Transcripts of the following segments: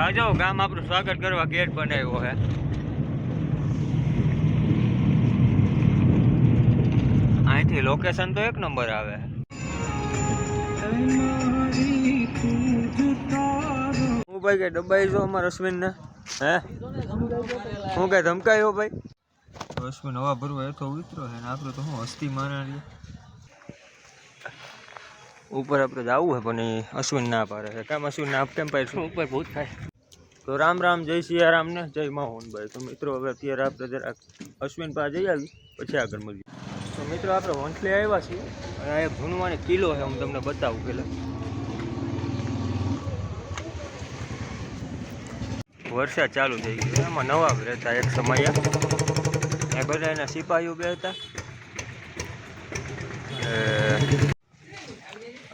આજો ગામ આપણું સ્વાગત કરવા ગેટ બનાવ્યો છે. અહીંથી લોકેશન તો એક નંબર આવે. હું ભાઈ કે દબાઈ જો અમારા અશ્વિન ને હે હું કઈ ધમકાયો ભાઈ. અશ્વિન હવા ભરવા એઠો ઉતરો છે ને આપણે તો હું હસ્તી મારી ઉપર આપણે જવું છે પણ અશ્વિન ના પાડે છે. કામ અશ્વિન ના કેમ પાડશું ઉપર ભૂત થાય. તો રામ રામ, જય સિયારામ ને જય મોહનભાઈ. તો મિત્રો હવે અત્યારે આપણે જરાક અશ્વિન પાસે જઈ આવી પછી આગળ મળીએ. તો મિત્રો આપણે વંથલી આવ્યા છીએ અને આ એક ભૂનવાની કિલ્લો છે, હું તમને બતાવું પેલા. વરસાદ ચાલુ થઈ ગયો, એમાં નવાબ રહેતા એક સમયે એ બધા એના સિપાહીઓ બે હતા.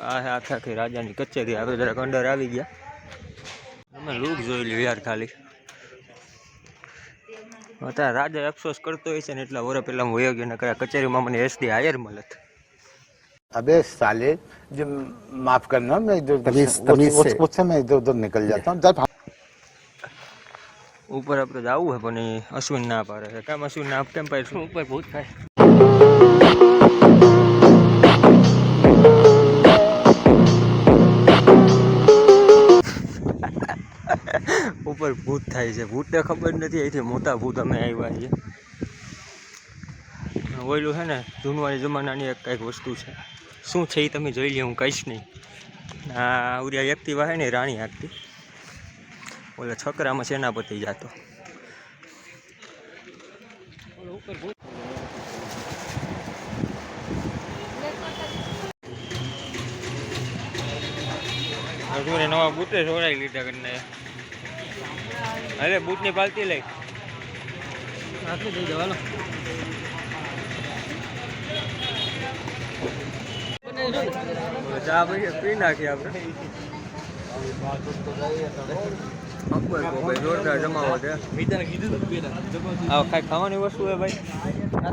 આ આખી રાજાની કચેરી. આપણે જરાક અંદર આવી ગયા. તમે લુક જોઈ લ્યો યાર ખાલી. અત્યારે રાજા અફસોસ કરતો હોય છે ને એટલા વર્ષ પહેલા હું વયો ગયો ને કયા કચેરીમાં મને એસડી હાયર મળત. अबे साले जो माफ करना, मैं इधर मुझसे मैं इधर उधर निकल जाता हूँ. ઉપર આપણે જવું છે પણ અશ્વિન ના પાડે છે. કામ અશ્વિન ના કેમ પાડશું ઉપર ભૂત થાય. ઉપર ભૂત થાય છે. ભૂતને ખબર નથી અહીંથી મોટા ભૂત અમે આવ્યા છીએ. ઓયલું છે ને જૂનવાણી જમાનાની એક કંઈક વસ્તુ છે. શું છે એ તમે જોઈ લો, હું કહીશ નહીં. આ ઉરિયા એક્ટિવા છે ને રાણી હાકતી, ઓલા છકરામાં સેનાપતિ જાતો. નવા બૂટે સોરાઈ લીધા કરીને. અરે બૂટની પાલતી લઈ આખી દઈ દેવાનો. ચા ભાઈ પી નાખીએ આપણે. અકબર ભાઈ જોરદાર જમાવો છે. આ કાંઈ ખાવાની વસ્તુ છે ભાઈ?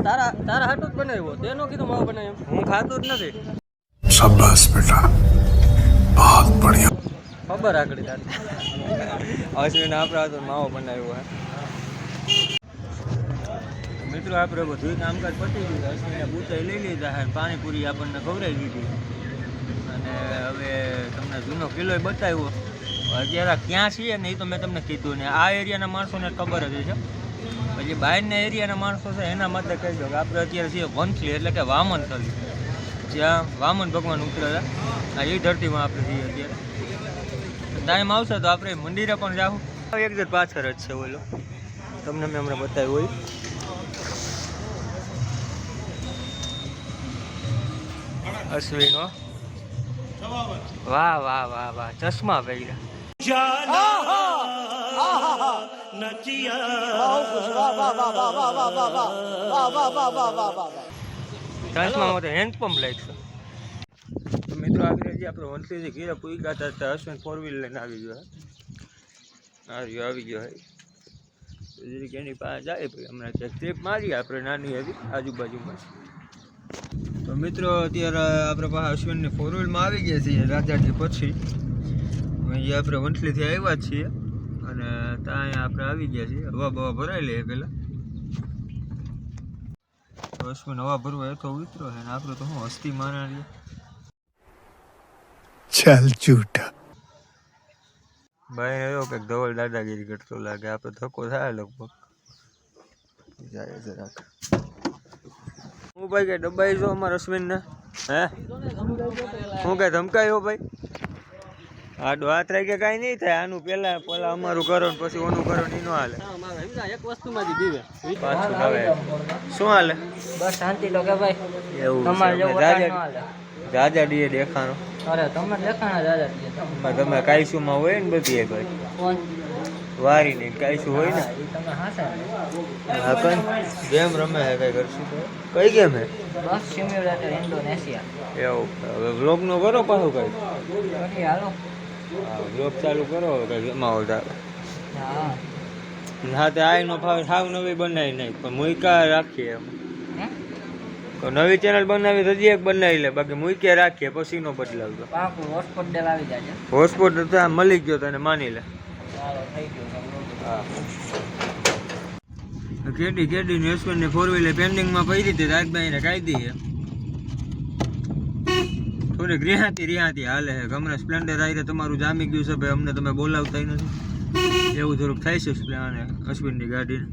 તારા હાટું જ બનાવ્યો, તેનો કીધું માવો બનાવ્યો. હું ખાતો જ નથી. શાબાશ બેટા, બહુત બઢિયા. ખબર આગળ અશ્વિન આપણે તો માવો બનાવ્યો હે. મિત્રો આપણે બધું કામકાજ પતી ગયું. અશ્વિને બૂચાઈ લઈ લીધા છે, પાણીપુરી આપણને ખવડાવી દીધી અને હવે તમને જૂનો કિલ્લો બતાવ્યો. અત્યારે ક્યાં છીએ ને એ તો મેં તમને કીધું ને. આ એરિયાના માણસોને ખબર જ છે. પછી બહારના એરિયાના માણસો છે એના માટે કહી દો કે આપણે અત્યારે છીએ વંથલી, એટલે કે વામન થલી, જ્યાં વામન ભગવાન ઉતરેલા. આ એ ધરતીમાં આપણે છીએ અત્યારે. ટાઈમ આવશે તો આપણે મંદિરે પણ જાઉં. એકદમ પાછળ જ છે ઓલો, તમને મેં હમણાં બતાવ્યું હોય. અશ્વિન વાહ વાહ વાહ વાહ, ચશ્મા પહેર્યા. ચશ્મામાં તો હેન્ડપંપ લાગશે. મિત્રો આગળ જે આપણે વંથલીથી ઘેરા પૂરી ગયા હતા, અશ્વિન ફોર વ્હીલ લઈને આવી ગયો. આવી ગયો હે જરીક એની પાસે જાય ભાઈ. હમણાં ક્યાંક ટ્રીપ મારીએ આપણે નાની આવી આજુબાજુમાં. તો મિત્રો અત્યારે આપણે પાસે અશ્વિનની ફોર વ્હીલમાં આવી ગયા છીએ રાજાજી પછી. અહીંયા આપણે વંથલીથી આવ્યા જ છીએ અને ત્યાં આપણે આવી ગયા છીએ. હવા બવા ભરાઈ લઈએ પહેલાં. તો અશ્વિન હવા ભરવા એઠો ઉતરો છે ને આપણે તો હું હસ્તી મારી. चल झूठा ભાઈ એવો કંઈક ધવલ દાદાગીરી કરતો લાગે. આપણે ધક્કો થાય લગભગ જાય જરાક. હું ભાઈ કે દબાઈ જો અમારા અશ્વિન ને હે હું કઈ ધમકાયો ભાઈ? આડો હાથ રાખે કાંઈ નહીં થાય. આનું પેલા અમારું કરો ને પછી ઓનું કરો ને નો હાલે. એક વસ્તુમાંથી બીવે પાછું આવે શું હાલે? બસ શાંતિ તો કે ભાઈ એવું રાજા દીએ દેખાણો. અરે તમે દેખાણા રાજા દીએ તમે કાયસુમાં હોય ને બધી ભાઈ કોણ વારી નહીં કાયસુ હોય ને. એ તમે હાસા હા કઈ ગેમ રમે છે કઈ કરશું? કઈ ગેમ હે? બસ સિમ્યુલેટર ઇન્ડોનેશિયા. એવું હવે વ્લોગ નો કરો પાછું કઈ. કરીએ હાલો. હા વ્લોગ ચાલુ કરો કઈ ગેમાવો તારે. હા હા તે આઈ નો ભાવ સાવ નવી બનાવી નહીં પણ મુઈકા રાખીએ એમ. હે તો નવી ચેનલ બનાવી હજી એક બનાવી લે, બાકી મૂકે રાખીએ પછી નો બદલાવતો. પાકું હોસ્પોટ ડેલ આવી જાય. હોસ્પોટ તો મળી ગયો તને માની લે. હાલો થઈ ગયું હા કેડી ને અશ્વિનની 4 વ્હીલર પેન્ડિંગમાં પડી હતી રાજભાઈને કાઢી છે થોડીક રિહાતી હાલે છે ગમે સ્પ્લેન્ડર આવી તમારું જામી ગયું છે ભાઈ અમને તમે બોલાવતા નથી એવું થોડુંક થાય છે અશ્વિનની ગાડીને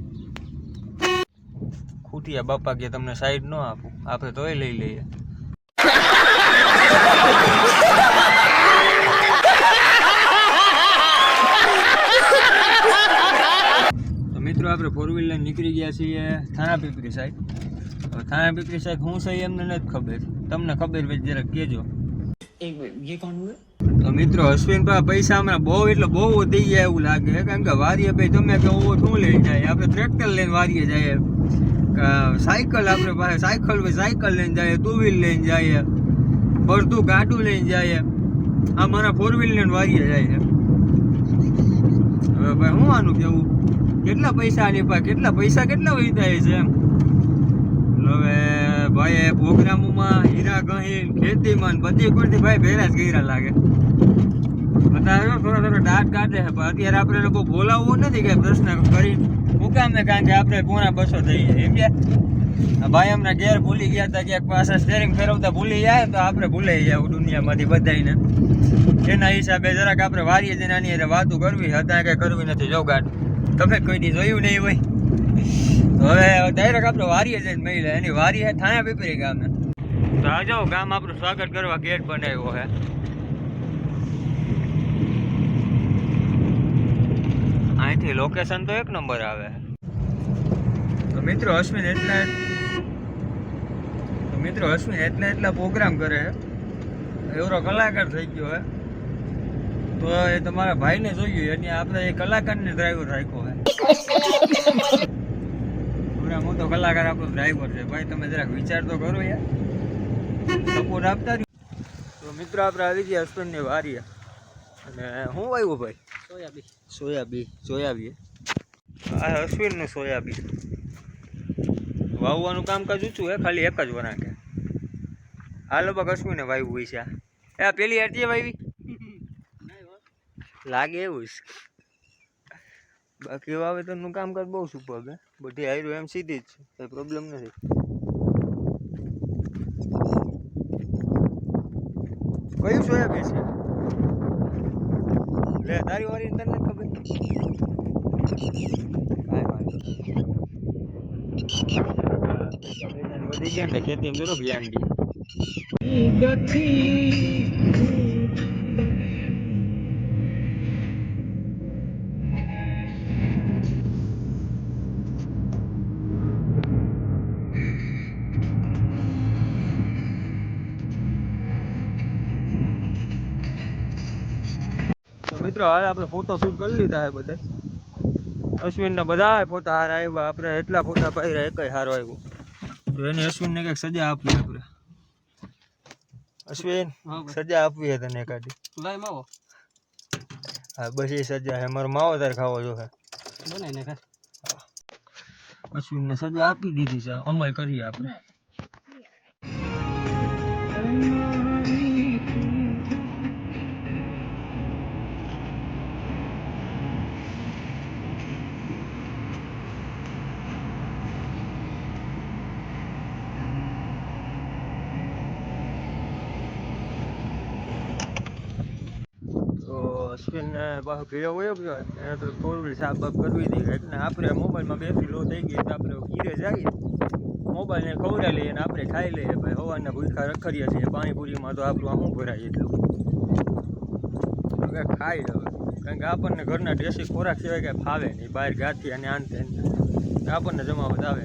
ખૂટિયા બાપા કે તમને સાઈડ ન આપું આપણે તોય લઈ લઈએ તો મિત્રો આપણે 4 વ્હીલર નીકળી ગયા છીએ થાણા પીપરી સાઈડ હવે થાણા પીપરી સાઈડ હું છે એમને નથી ખબર તમને ખબર હોય જરાક કહેજો તો મિત્રો અશ્વિનભાઈ પૈસા હમણાં બહુ એટલે બહુ વધી ગયા એવું લાગે કારણ કે વારીએ ભાઈ તમે કે શું લઈને જાય આપણે ટ્રેક્ટર લઈને વારીએ જઈએ સાયકલ આપણે પાસે સાયકલ લઈને જાય 2 વ્હીલ લઈને જાય પડતું ગાડું લઈને જાય આ મારા 4 વ્હીલ લઈને વારીએ જાય હવે ભાઈ હું આનું કેવું કેટલા પૈસા આની પાસે કેટલા વૈધાય છે એમ હવે ભાઈ પ્રોગ્રામોમાં હીરા ગહીન ખેતીમાં બધી કોઈથી ભાઈ ભેરા જ કર્યા લાગે અત્યારે થોડો દાંત કાઢે છે પણ અત્યારે આપણે બહુ બોલાવવું નથી કે પ્રશ્ન કરી મુકામે કારણ કે આપણે 250 થઈ જાય એમ કે ભાઈ અમને ઘેર ભૂલી ગયા હતા ક્યાંક પાછા સ્ટેરિંગ ફેરવતા ભૂલી જાય તો આપણે ભૂલાઈ જાય દુનિયામાંથી બધાને એના હિસાબે જરાક આપણે વારીએ જઈને આની હારે વાતું કરવી અત્યારે કંઈ કરવી નથી જો ગાડ તમે કોઈ દી જોયું નહીં હોય તો હવે ડાયરેક્ટ આપણે વારીએ જઈને મળી લે એની વારી છે થાણા પીપરી ગામને તો આ જાઓ ગામ આપણું સ્વાગત કરવા ગેટ બનાવ્યો છે અહીંથી લોકેશન તો 1 નંબર આવે તો મિત્રો અશ્વિન એટલા પ્રોગ્રામ કરે છે એવરો કલાકાર થઈ ગયો હે તો એ તમારા ભાઈને જોયું એટલે આપણે એ કલાકારને ડ્રાઈવર રાખ્યો છે પૂરા મોટો કલાકાર આપણો ડ્રાઈવર છે ભાઈ તમે જરાક વિચાર તો કરો યાર સપોર્ટ આપતા રહ્યો તો મિત્રો આપણે આવી ગયા અશ્વિનની વારીએ અને શું આવ્યું ભાઈ સોયાબીન આ અશ્વિનનું સોયાબીન વાવવાનું કામકાજ ઊંચું હે ખાલી એક જ વરાકે આ લગભગ અશ્વિને વાવ્યું હોય છે આ પેલી આરતી વાવી લાગે એવું છે બાકી વાવેતરનું કામકાજ બહુ સુપર હે બધી હાયરું એમ સીધી જ છે કંઈ પ્રોબ્લેમ નથી કયું સોયાબીન છે લે તારી વારી તને ખબર કાંઈ વાંધો વધી ગયા ને ખેતીમાં જરૂર ધ્યાન દે મિત્રો હાલ આપણે ફોટો શૂટ કરી લીધા છે બધા અશ્વિનના બધા ફોટા હારા આવ્યા આપણે એટલા ફોટા પાડ્યા એકય સારો આવ્યો તો એને અશ્વિનને કંઈક સજા આપવી આપણે અશ્વિન સજા આપવી છે તને એકાદી લાય માવો હા બસ એ સજા છે મારો માવો તારે ખાવો જોઈએ બનાવીને ખા અશ્વિનને સજા આપી દીધી છે અમલ કરીએ આપણે અશ્વિનને પાછો ઘેરો વયો ગયો એને તો 4 વ્હીલ સાફ બાફ કરવી હતી એટલે આપણે મોબાઈલમાં બેટરી લો થઈ ગઈ એટલે આપણે ઘીરે જઈએ મોબાઈલને ખવડાવી લઈએ અને આપણે ખાઈ લઈએ ભાઈ સવારના ભૂખા રખડીએ છીએ પાણીપુરીમાં તો આપણું શું ભરાય એટલું હવે ખાઈ હવે કારણ કે આપણને ઘરના દેશી ખોરાક સિવાય કાંઈ ફાવે નહીં બહાર ગાંઠી અને આનતે આપણને જમાવટ આવે